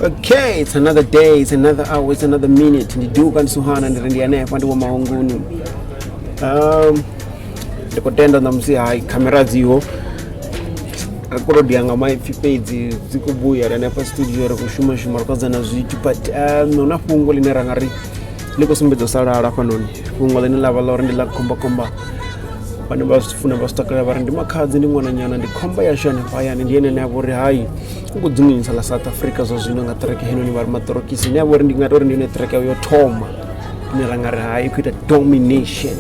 Okay, it's another day, it's another hour, it's another minute. Ndiduka nsuhana ndirendiane pandi wa mahongunu. Ndikotenda na msi hai kamera ziwo. Akoro dianga mai fipedzi zikubuya rana pa studio rekushuma shuma rakaza na zwitu but nona fungo line rangari liko sumbedzo salala panoni. Fungo line lava lora ndila komba. Vane vasifuna vasitakala vari ndi Makhadzi ndi mwananyana ndi khomba ya shane payani ndiyene ne avori hai ukudzinyisa la South Africa zwo zwino nga track heno ni vari matorokisi ne avori ndi ngatori ndi ne track yo thoma ni rangari hai kuita domination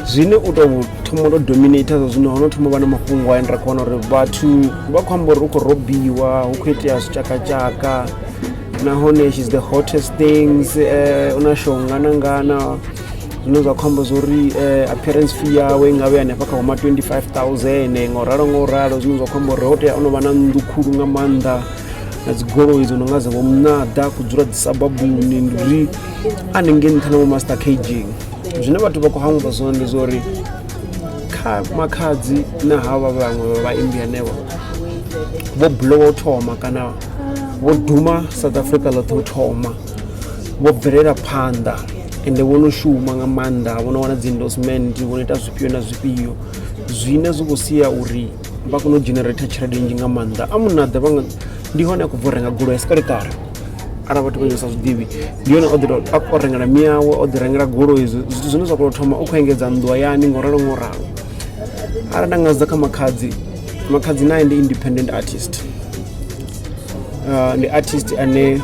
zwine uto thoma do dominator zwo zwino hono thoma vana mafhungo a ndra kuona uri vhathu vha khombo uri uko robiwa ukhoitea zwichaka nahone she's the hottest things una shongana ngana zvinozwa khombo zori appearance fee yawe ngabe yana paka homa 25,000 ngoralo zvinozwa khombo rote unova na ndukhulu nga manda na dzigoro izo nongaze vomnada kudzura dzisababuni ndiri anenge nthana mu master caging zvine vhathu vha kuhamba zwone zori kha Makhadzi na hava vamwe va India nevo vo blow thoma kana vo duma South Africa lo thoma vo bvelela phanda ende wono shuma nga manda vona wana dzi endorsement vona ita zwipio na zwipio zwine zwokusiya uri vha kono generate tshelede nnzhi nga manda amunada vha ndi hone ku renga golo ya sikalekara ara vhathu vha sa zwidivi ndi hone o renga na miawe o ḓi rengela golo izo zwithu zwine zwa kona thoma u khoengedza nḓwa yani ngoralo ara nda ngaza kha Makhadzi naye ndi independent artist ndi artist ane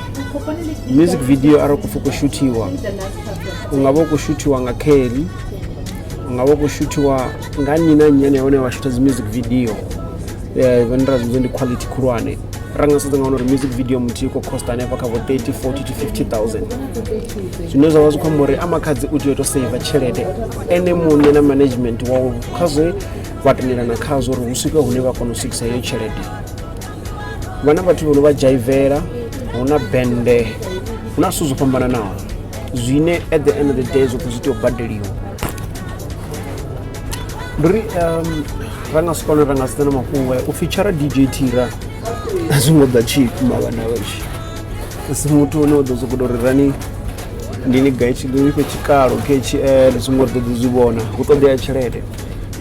music video ara kufuko shootiwa ungabo kushootiwa nga Kelly ungabo kushootiwa nga nina nyane yone wa shoot music video venda ndi quality kurwane ranga sadza ngaona music video mutiko costa ne paka 30 40 to 50,000 zvinoza wazi kwamore Makhadzi uti to save chelede ene munye na management wawo khaze vatenera na khazo uri usika hune va kono sikisa yo chelede vana vhathu vho va jaivera una bende una suzu pambana nawo zwine at the end of the day zokuzito badeliwa ndiri ranga skona ranga stana mafungwa u feature DJ Tira azungo da chief mabana weshi simutu no dozo kudorirani ndini gaichi lipe chikalo KCL zungo do zibona kutode ya chelede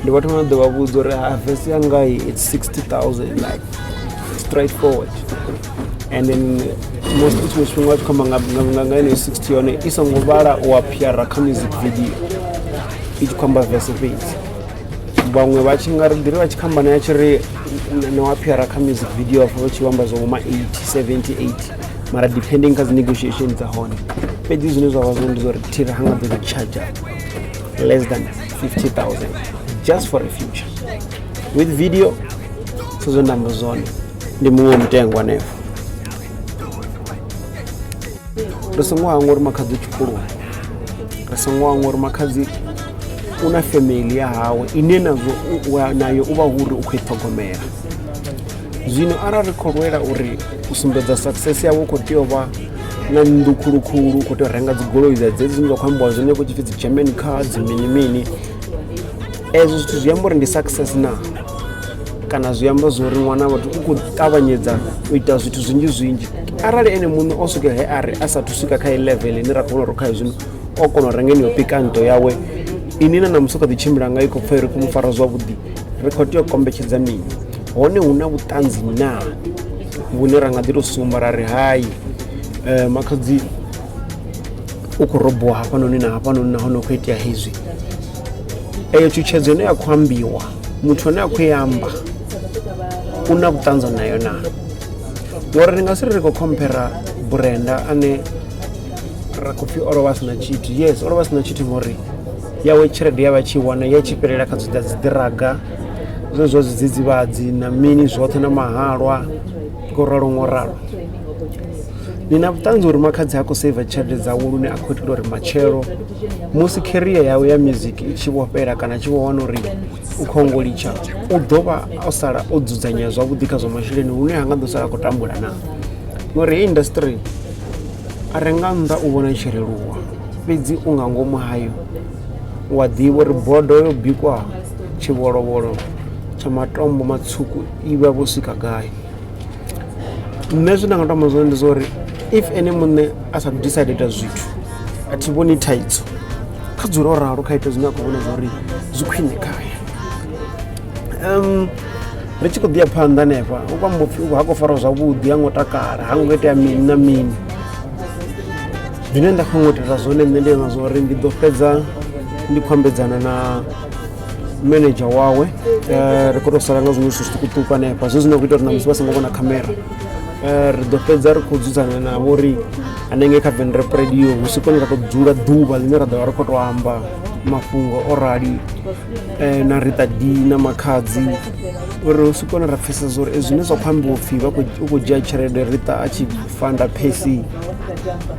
ndi vhathu vha ḓo vha vhudza uri verse yanga it's 60,000 like straightforward and then most of the things what come nga 60 yone isongo vhala wa PR kha music video ithi khamba verse page vhaṅwe vha tshi nga ri ndiri vha tshi khamba na ya tshiri no wa PR kha music video afho tshi vhamba zwo ma 80 78 mara depending kha negotiations dza hone page zwine zwa vha zwo ndi zwo ri Tira hanga ḓo charge less than 50,000 just for a future with video so number zone ndi muṅwe mutengo hanefho risongwa ngori Makhadzi chikuru risongwa ngori Makhadzi una family ya hawe ine nazo nayo uba huri ukhithogomela zwino ara rikhorwela uri usumbedza success yawo ko tiova na ndukhulukhulu ko to renga dzigolo idza dzedzi zingwa khamba zwine ko tshifidzi German cars mini ezo zwithu zwiamba uri ndi success na kana zwiamba zori ṅwana vhathu uku ṱavhanyedza u ita zwithu zwinzhi arali ene muṋe o swika he ari asathu swika kha level ine ra kona ro kha zwino o kona rengeni yo pikanto yawe inina na musoka ḓi tshimbila nga iko pfa ri ku mufara zwavhuḓi ri khou tea u kombetshedza mini hone huna vhuṱanzi na vhune ra nga ḓi to sumba ra ri hai Makhadzi uku robo hafhanoni na hafhanoni na hono khou itea hezwi eyo tshutshedzo ine ya khou ambiwa muthu ane a khou yamba una vhuṱanzi nayo na ngori ri nga si ri khou compare Brenda ane ra khou pfi o lovha sina tshithu yes o lovha sina tshithu ngori yawe tshelede ya vha tshi wana ya tshi fhelela kha dzi ḓiraga zwo zwidzidzivhadzi na mini zwoṱhe na mahalwa ngoralo ni na vhuṱanzi uri Makhadzi a khou save tshelede dzawe lune a khou itela uri matshelo musi career yawe ya music i tshi vho fhela kana tshi vho wana uri u khongo litsha u ḓovha o sala o dzudzanya zwavhuḓi kha zwa masheleni hune hanga ḓo sala khou tambula na ngori industry a renga nnḓa u vhona tshirelulwa fhedzi u nga ngomu hayo wa ḓivha uri bodo yo bikwa tshivolovolo tsha matombo matswuku i vha vho swika gai nṋe zwine nga tamba zwone ndi zwa uri if ene muṋe a sa decide ita zwithu a thi vhoni thaidzo kha dzule o ralo kha ite zwine a khou vhona zwa uri zwi khwine khaye. Ri tshi khou ḓi ya phanḓa hanefha u khou amba upfhi ha khou fara zwavhuḓi, ha ngo takala, ha ngo itea mini na mini. Zwine nda khou ngo itela zwone nṋe ndi nga zwa uri ndi ḓo fhedza ndi khou ambedzana na manager wawe, ri khou tou sala nga zwiṅwe zwithu zwiṱukuṱuku hanefha zwe zwine khou ita uri na musi vha songo vhona khamera. Ri ḓo fhedza ri khou dzudzana navho uri hanengei kha venda radio hu si kone ra tou dzula ḓuvha ḽine ra ḓo vha ri khou tou amba mafhungo o rali na Rita D na Makhadzi, uri hu si kone ra pfhesesa zwa uri zwine zwa khou ambiwa upfhi u khou dzhia tshelede Rita a tshi fanda phesi,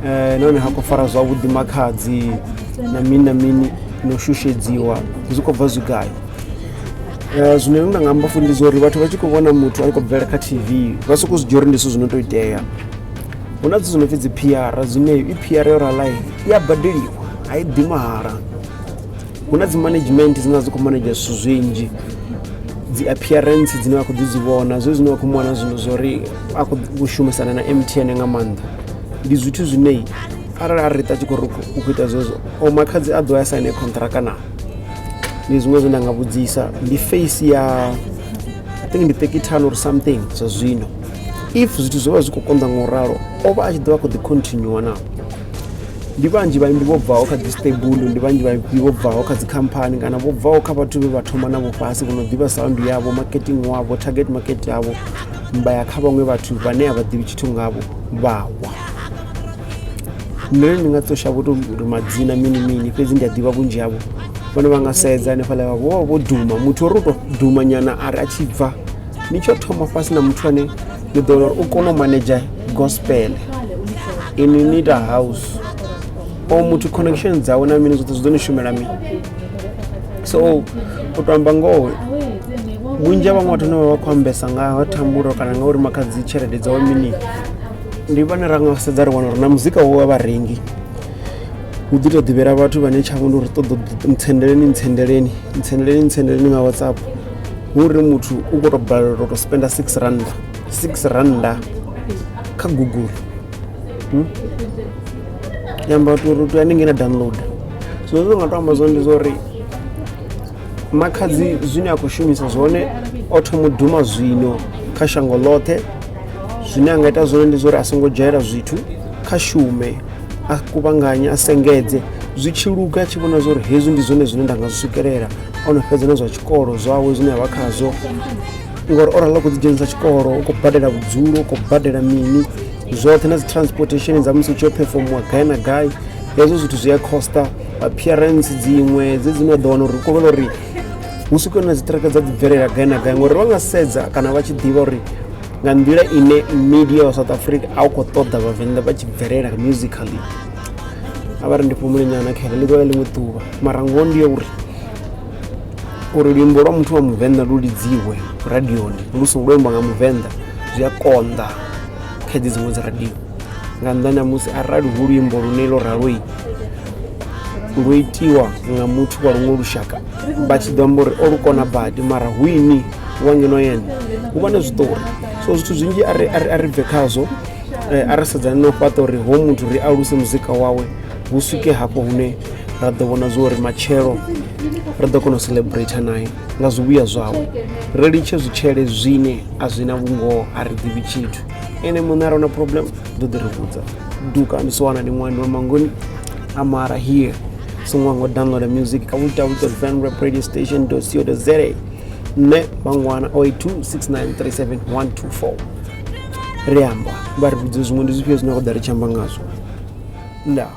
nahone ha khou fara zwavhuḓi Makhadzi na mini na mini no shushedziwa zwi khou bva zwigai. Zwine nda nga amba futhi ndi zwa uri vhathu vha tshi khou vhona muthu a khou bvela kha TV vha sokou zwi dzhia uri ndi zwithu zwi no tou itea. Hu na zwithu zwi no pfi dzi PR zwine i PR yo ralive i a badeliwa, a i ḓi mahala. Hu na dzi management dzine dzi khou manage zwithu zwinzhi, dzi appearance dzine vha khou ḓi dzi vhona zwe zwine vha khou mona zwino zwa uri a khou shumisana na MTN nga maanḓa. Ndi zwithu zwine arali a Rita a tshi khou ri u khou ita zwezwo o Makhadzi a ḓo ya saine contract na. Ndi zwiṅwe zwine nda nga vhudzisa, ndi face ya I think ndi 30 or something zwa zwino. If zwithu zwo vha zwi khou konḓa nga u ralo o vha a tshi ḓo vha khou ḓi continue na. Ndi vhanzhi vhaimbi vho bvaho kha dzi stable, ndi vhanzhi vhaimbi vho bvaho kha dzi khamphani kana vho bvaho kha vhathu vhe vha thoma navho fhasi vho no ḓivha sound yavho, marketing wavho, target market yavho, vha ya kha vhaṅwe vhathu vhane a vha ḓivhi tshithu ngavho vha wa. Nṋe ndi nga tou shavha uri madzina mini mini fhedzi ndi a ḓivha vhunzhi havho vhane vha nga sedza hanefhaḽa vha vho duma, muthu uri u tou duma nyana a ri a tshi bva ni tsho thoma fhasi na muthu ane ni ḓo uri u kone u manager gospel ini need a house o muthu connection dzawe na mini zwoṱhe zwi ḓo ni shumela mini. So u tou amba ngoho vhunzhi ha vhaṅwe vhathu vhane vha vha khou ambesa nga thamburo kana nga uri Makhadzi tshelede dzawe mini, ndi vhane ra nga sedza ri wana uri na muzika wo wa vharengi hu ḓi tou ḓivhela vhathu vhane tshavho ndi uri ṱoḓo ntsendeleni nga WhatsApp, hu uri muthu u khou tou balelwa tou spenda 6 randa kha Google. Yamba uri tu haningei na download. So zwo nga tou amba zwone ndi zwa uri Makhadzi zwine a khou shumisa zwone o thoma u duma zwino kha shango ḽoṱhe. Zwine a nga ita zwone ndi zwa uri a songo dzhaela zwithu kha shume, a kuvhanganye, a sengedze zwi tshi luga a tshi vhona zwa uri hezwi ndi zwone zwine nda nga zwi swikelela. O no fhedza na zwa tshikolo zwawe zwine a vha khazwo ngori o ralo khou dzi dzhenisa tshikolo, u khou badela vhudzulo, u khou badela mini zwoṱhe na dzi transportation dza musi u tshi yo performiwa gai na gai. Hezwo zwithu zwi a costa, appearance dziṅwe dze dzine ḓo wana uri u khou vhona uri hu swike na dzi track dza dzi bvelela gai na gai ngori vha nga sedza kana vha tshi ḓivha uri nga nḓila ine media wa South Africa a u khou ṱoḓa vhavenḓa vha tshi bvelela musically. A vha ri ndi fhumule nyana khaeḽa ḽi ḓo ya ḽiṅwe ḓuvha mara ngoho ndi ya uri luimbo lwa muthu wa muvenḓa lu lidziwe radioni lu songo imba nga muvenḓa zwi a konḓa kha dzi dziṅwe dzi radio nga nnḓani ha musi arali hu luimbo lune lo raloi lu itiwa nga muthu wa luṅwe lushaka vha tshi ḓo amba uri o lu kona badi mara wini wa ngeno yene hu vha na zwiṱori. So zwithu zwinzhi a ri bve khazwo, a ri sedzane na u fhaṱa uri ho muthu ri aluse muzika wawe hu swike hafho hune ra ḓo vhona zwa uri matshelo ri ḓo kona u celebrate naye nga zwivhuya zwawe, ri litshe zwitshele zwine a zwi na vhungoho a ri ḓivhi tshithu. Ene muṋe arali na problem ḓo ḓi ri vhudza duka ndi so wana ndi ṅwani wa mangoni amara here so ṅwango download music ka www.venradio.co.za nne vhaṅwana 0826937124 ri amba vha ri vhudze zwiṅwe ndi zwifhio zwine a khou ḓa ri tshi amba ngazwo. Ndaa.